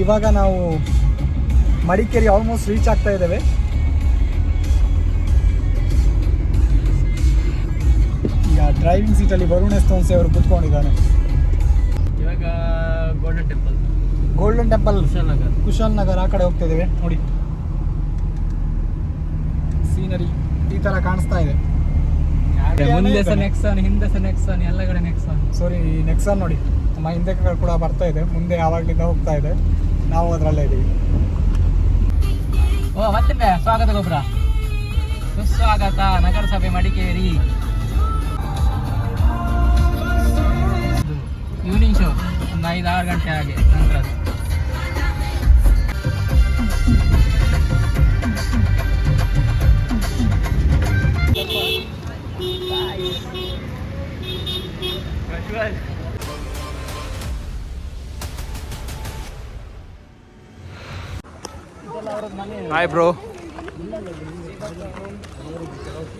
ಇವಾಗ ನಾವು Madikeri almost reach ಆಗ್ತಾ ಇದ್ದೇವೆ. ಈಗ ಡ್ರೈವಿಂಗ್ ಸೀಟಲ್ಲಿ ವರುಣ್ ಎಸ್ತೋನ್ಸೆ ಅವರು ಕೂತ್ಕೊಂಡಿದ್ದಾನೆ. ಇವಾಗ ಗೋಲ್ಡನ್ ಟೆಂಪಲ್ ಕುಶಾಲ್ ನಗರ್ ಆ ಕಡೆ ಹೋಗ್ತಾ ಇದ್ದೇವೆ. ನೋಡಿ ಸೀನರಿ ಈ ತರ ಕಾಣಿಸ್ತಾ ಇದೆ. ಮುಂದೆ ಸಹ ನೆಕ್ಸಾನ್, ಹಿಂದೆ ಸಹ ನೆಕ್ಸಾನ್, ಎಲ್ಲ ಕಡೆ ನೆಕ್ಸಾನ್. ಸಾರಿ, ನೆಕ್ಸಾನ್ ನೋಡಿ ನಮ್ಮ ಹಿಂದೆ ಕೂಡ ಬರ್ತಾ ಇದೆ, ಮುಂದೆ ಯಾವಾಗಲಿಂದ ಹೋಗ್ತಾ ಇದೆ, ನಾವು ಅದರಲ್ಲೇ ಇದ್ದೀವಿ. ಮತ್ತೆ ಸ್ವಾಗತ ಗೊಬ್ಬರ, ಸುಸ್ವಾಗತ ನಗರಸಭೆ ಮಡಿಕೇರಿ. ಈವ್ನಿಂಗ್ ಶೋ ಒಂದು 5-6 ಗಂಟೆ ಹಾಗೆ ನಂತರ. Hi bro.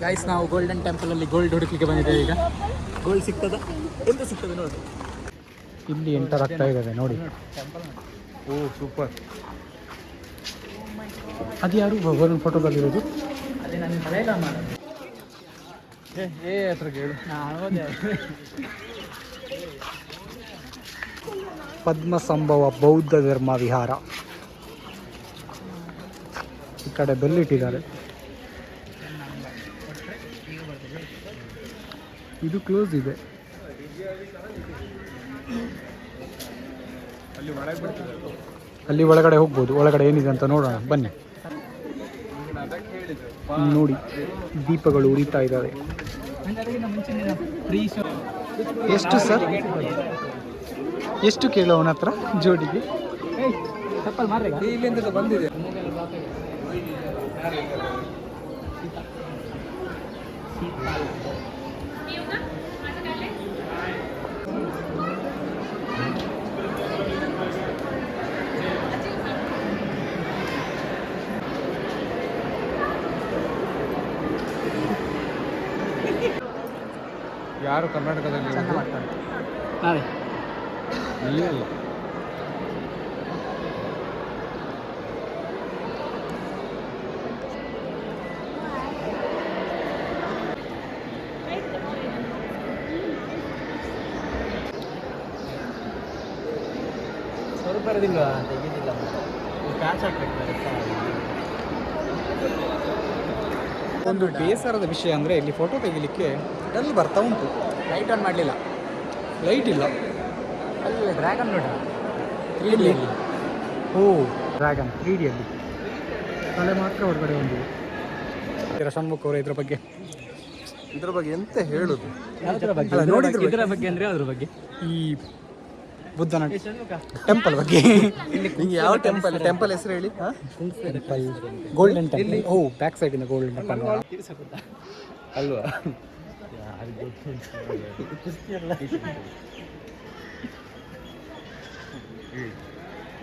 ಗೈಸ್, ನಾವು ಗೋಲ್ಡನ್ ಟೆಂಪಲ್ ಅಲ್ಲಿ ಗೋಲ್ಡ್ ಹುಡುಕ್ಲಿಕ್ಕೆ ಬಂದಿದ್ದೇವೆ. ಈಗ ಗೋಲ್ಡ್ ಸಿಗ್ತದ, ಎಂತ ಸಿಗ್ತದೆ ನೋಡಿ. ಇಲ್ಲಿ ಎಂಟರ್ ಆಗ್ತಾ ಇದ್ದಾವೆ ನೋಡಿ. ಓ ಸೂಪರ್. ಅದು ಯಾರು ವರುಣ್ ಫೋಟೋದಲ್ಲಿರೋದು? ಅದೇ ನನ್ನ ಮಲಯಾಳ ಮಾಡೋದು. ಹತ್ರ ಕೇಳು. ನಾನು ಪದ್ಮಸಂಭವ ಬೌದ್ಧ ಧರ್ಮ ವಿಹಾರ. ಈ ಕಡೆ ಬೆಲ್ಲಿಟ್ಟಿದ್ದಾರೆ. ಇದು ಕ್ಲೋಸ್ ಇದೆ. ಅಲ್ಲಿ ಒಳಗಡೆ ಹೋಗ್ಬೋದು. ಒಳಗಡೆ ಏನಿದೆ ಅಂತ ನೋಡೋಣ ಬನ್ನಿ. ನೋಡಿ, ದೀಪಗಳು ಉರಿತಾ ಇದ್ದಾವೆ. ಎಷ್ಟು ಸರ್? ಎಷ್ಟು ಕೇಳೋ ಅವನ ಹತ್ರ ಜೋಡಿಗೆ? ಇಲ್ಲಿಂದ ಬಂದಿದೆ. ಯಾರು ಕರ್ನಾಟಕದಲ್ಲಿ ನಾವೇ ನೀವಲ್ಲ. ಸ್ವಲ್ಪ ಬರೋದಿಲ್ವಾ? ತೆಗೆದಿಲ್ಲ, ಕ್ಯಾಚ್ ಹಾಕ್ಬೇಕು. ಒಂದು ಬೇಸರದ ವಿಷಯ ಅಂದರೆ ಇಲ್ಲಿ ಫೋಟೋ ತೆಗಿಲಿಕ್ಕೆ ಡಲ್ ಬರ್ತಾ ಉಂಟು. ಲೈಟ್ ಆನ್ ಮಾಡಲಿಲ್ಲ, ಲೈಟ್ ಇಲ್ಲ. ಅಲ್ಲಿ ಡ್ರ್ಯಾಗನ್ ನೋಡ 3D. ಓ ಡ್ರ್ಯಾಗನ್ 3Dಯಲ್ಲಿ ತಲೆ ಮಾತ್ರ ಹೊರಗಡೆ ಬಂದಿದೆ. ಷಣ್ಮುಖ ಅವರ ಇದ್ರ ಬಗ್ಗೆ ಎಂತ ಹೇಳುದು? ನೋಡಿದ್ರ ಇದರ ಬಗ್ಗೆ ಅಂದ್ರೆ ಅದ್ರ ಬಗ್ಗೆ, ಈ ಬುದ್ಧನ ಟೆಂಪಲ್ ಬಗ್ಗೆ. ಯಾವ ಟೆಂಪಲ್ ಹೆಸರು ಹೇಳಿ? Temple golden temple. ಓ ಬ್ಯಾಕ್ ಸೈಡ್ ಇಂದ ಗೋಲ್ಡನ್ ಟೆಂಪಲ್ ಅಲ್ವಾ?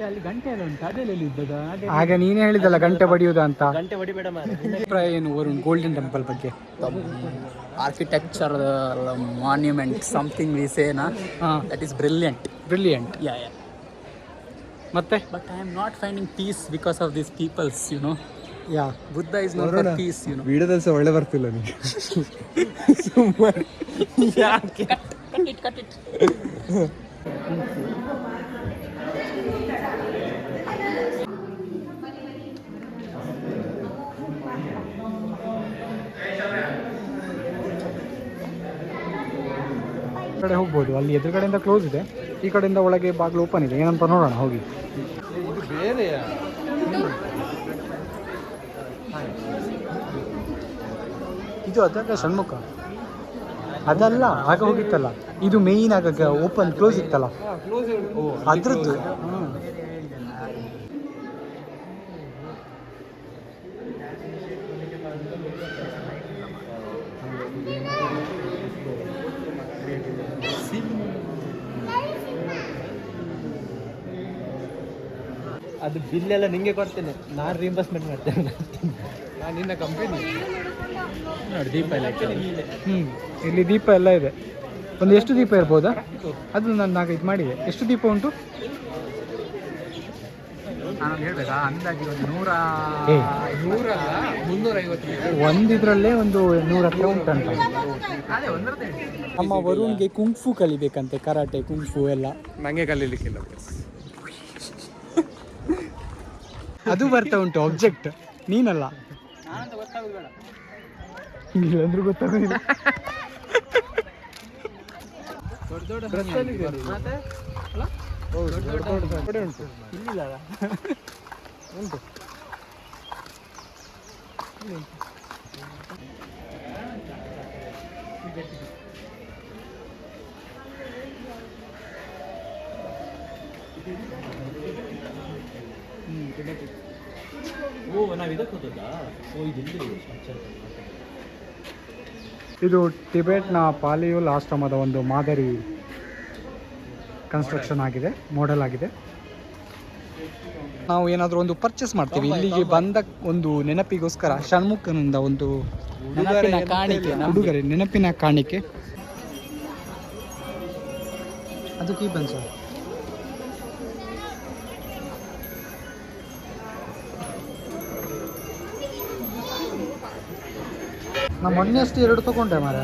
ಅಲ್ಲಿ ಗಂಟೆ ಎಲ್ಲ ಉಂಟು, ಅದೆಲ್ಲಿ ಇದ್ದದ? ಆಗ ನೀನೇ ಹೇಳಿದಲ್ಲ ಗಂಟೆ ಬಡಿಯುವುದ ಅಂತ. ಗಂಟೆ ಹೊಡಿಬೇಡ ಮಾರೆ. ಅಭಿಪ್ರಾಯ ಏನು ವರುಣ್ ಗೋಲ್ಡನ್ ಟೆಂಪಲ್ ಬಗ್ಗೆ? Architecture monument something we say ನಾ, ದಟ್ ಈಸ್ ಬ್ರಿಲಿಯಂಟ್. ಯಾ ಮತ್ತೆ but I am not finding peace because of this peoples, you know. Yeah Buddha is not for peace, you know. ವಿಡಿಯೋದಲ್ಲಿ ಸಹ ಒಳ್ಳೆ ಬರ್ತಿಲ್ಲ ನಿಮಗೆ. ಯಾಕೆ? Cut it. ಕಡೆ ಹೋಗ್ಬೋದು. ಅಲ್ಲಿ ಎದುರುಗಡೆಯಿಂದ ಕ್ಲೋಸ್ ಇದೆ, ಈ ಕಡೆಯಿಂದ ಒಳಗೆ ಬಾಗಿಲು ಓಪನ್ ಇದೆ. ಏನಂತ ನೋಡೋಣ ಹೋಗಿ. ಇದು ಅದಲ್ಲ ಷಣ್ಮುಖ, ಅದಲ್ಲ ಆಗ ಹೋಗಿತ್ತಲ್ಲ. ಇದು ಮೇಯ್ನ್ ಆಗ ಓಪನ್ ಕ್ಲೋಸ್ ಇತ್ತಲ್ಲ ಅದ್ರದ್ದು. ಅದು ಬಿಲ್ಲೆಲ್ಲ ನಿಂಗೆ ಕೊಡ್ತೇನೆ, ನಾನು ರೀಂಬರ್ಸ್ಮೆಂಟ್ ಮಾಡ್ತೇನೆ. ನಾನು ನಿನ್ನ ಕಂಪನಿ ನೋಡಿ, ದೀಪ ಎಲ್ಲ ಇಲ್ಲಿ ದೀಪ ಎಲ್ಲ ಇದೆ. ಒಂದು ಎಷ್ಟು ದೀಪ ಇರ್ಬೋದಾ? ಅದು ನಾನು ಇದು ಮಾಡಿದೆ. ಎಷ್ಟು ದೀಪ ಉಂಟು? ನಾನು ಹೇಳ್ಬೇಕಾ ಅಂದಾಜಿ ಒಂದು ಏ. 350 ಒಂದಿದ್ರಲ್ಲೇ ಒಂದು 100 ಹತ್ರ ಉಂಟಂತ. ಅದೇ ಒಂದರದ್ದೇ ನಮ್ಮ ವರುಣ್ಗೆ ಕುಂಗ್ಫು ಕಲಿಬೇಕಂತೆ, ಕರಾಟೆ ಕುಂಗ್ಫು ಎಲ್ಲ. ನಂಗೆ ಕಲೀಲಿಕ್ಕಿಲ್ಲ. ಅದು ಬರ್ತಾ ಉಂಟು ಆಬ್ಜೆಕ್ಟ್, ನೀನಲ್ಲ. ಇಲ್ಲಂದ್ರೂ ಗೊತ್ತಾಗೋದಿಲ್ಲ. ದೊಡ್ಡ ಉಂಟು ಇಲ್ಲಿಲ್ಲ ಉಂಟು. ಇದು ಟಿಬೆಟ್ನ ಪಾಲಿಯೋಲ್ ಆಶ್ರಮದ ಒಂದು ಮಾದರಿ ಕನ್ಸ್ಟ್ರಕ್ಷನ್ ಆಗಿದೆ, ಮಾಡೆಲ್ ಆಗಿದೆ. ನಾವು ಏನಾದರೂ ಒಂದು ಪರ್ಚೇಸ್ ಮಾಡ್ತೀವಿ, ಇಲ್ಲಿಗೆ ಬಂದ ಒಂದು ನೆನಪಿಗೋಸ್ಕರ ಷಣ್ಮುಖನಿಂದ ಒಂದು ಉಡುಗೊರೆ, ನೆನಪಿನ ಕಾಣಿಕೆ. ಅದು ಕೀ ಬನ್ಸ. ನಾ ಮೊನ್ನೆ ಅಷ್ಟು 2 ತಗೊಂಡೆ ಮಾರ.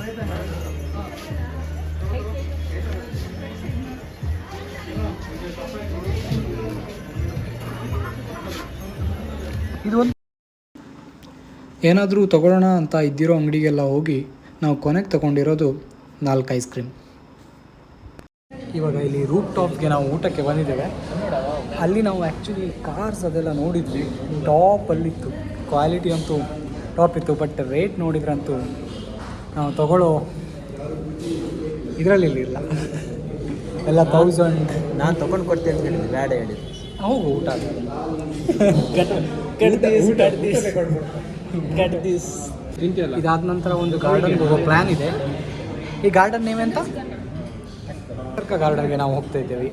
ಇದು ಒಂದು ಏನಾದರೂ ತಗೊಳ್ಳೋಣ ಅಂತ ಇದ್ದಿರೋ ಅಂಗಡಿಗೆಲ್ಲ ಹೋಗಿ ನಾವು ಕೊನೆಗೆ ತಗೊಂಡಿರೋದು 4 ಐಸ್ ಕ್ರೀಮ್. ಇವಾಗ ಇಲ್ಲಿ ರೂಫ್ ಟಾಪ್ಗೆ ನಾವು ಊಟಕ್ಕೆ ಬಂದಿದ್ದೇವೆ. ಅಲ್ಲಿ ನಾವು ಆ್ಯಕ್ಚುಲಿ ಕಾರ್ಸ್ ಅದೆಲ್ಲ ನೋಡಿದ್ವಿ, ಟಾಪಲ್ಲಿತ್ತು, ಕ್ವಾಲಿಟಿ ಅಂತೂ ಟಾಪ್ ಇತ್ತು. ಬಟ್ ರೇಟ್ ನೋಡಿದ್ರಂತೂ ನಾವು ತಗೊಳ್ಳೋ ಇದರಲ್ಲಿ ಇಲ್ಲ, ಎಲ್ಲ 1000. ನಾನು ತಗೊಂಡು ಕೊಡ್ತೇನೆ ಅಂತ ಹೇಳಿದ್ದೆ, ಬೇಡ ಹೇಳಿ. ಹೋಗು ಊಟ ಇದಾದ ನಂತರ ಒಂದು ಗಾರ್ಡನ್ಗೆ ಹೋಗೋ ಪ್ಲ್ಯಾನ್ ಇದೆ. ಈ ಗಾರ್ಡನ್ ನೇಮ್ ಎಂತ? ಗಾರ್ಡನ್ಗೆ ನಾವು ಹೋಗ್ತಾ ಇದ್ದೇವೆ.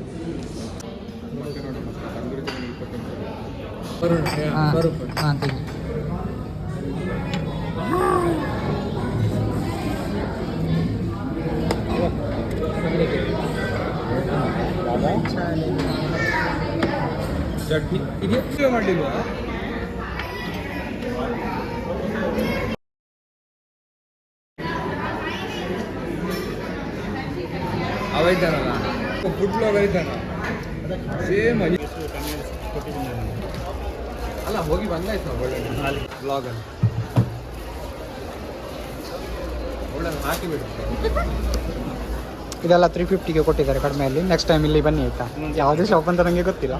ಚಟ್ನಿ ಇದೆಯಾ ಮಾಡಲಿಲ್ವಾ? ಅವ ಇದ್ದಾನಲ್ಲ, ಫುಡ್ ಬ್ಲಾಗರ್ ಇದ್ದಾನ, ಸೇಮ್ ಅಲ್ಲ, ಹೋಗಿ ಬಂದಾಯ್ತು ಒಳ್ಳೆ ಬ್ಲಾಗಲ್ಲಿ ಒಳ್ಳೆ ಹಾಕಿಬಿಡು. ಇದೆಲ್ಲ 350ಗೆ ಕೊಟ್ಟಿದ್ದಾರೆ ಕಡಿಮೆಯಲ್ಲಿ. ನೆಕ್ಸ್ಟ್ ಟೈಮ್ ಇಲ್ಲಿ ಬನ್ನಿ ಆಯಿತಾ. ಯಾವುದೇ ಶಾಪ್ ಅಂತ ನನಗೆ ಗೊತ್ತಿಲ್ಲ.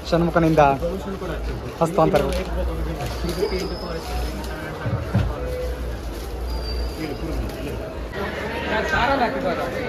ಷಣ್ಮುಖನಿಂದ ಹಸ್ತಾಂತರ. ಸಾರಲ್ಲಿ ಹಾಕಿದ್ದಾರೆ.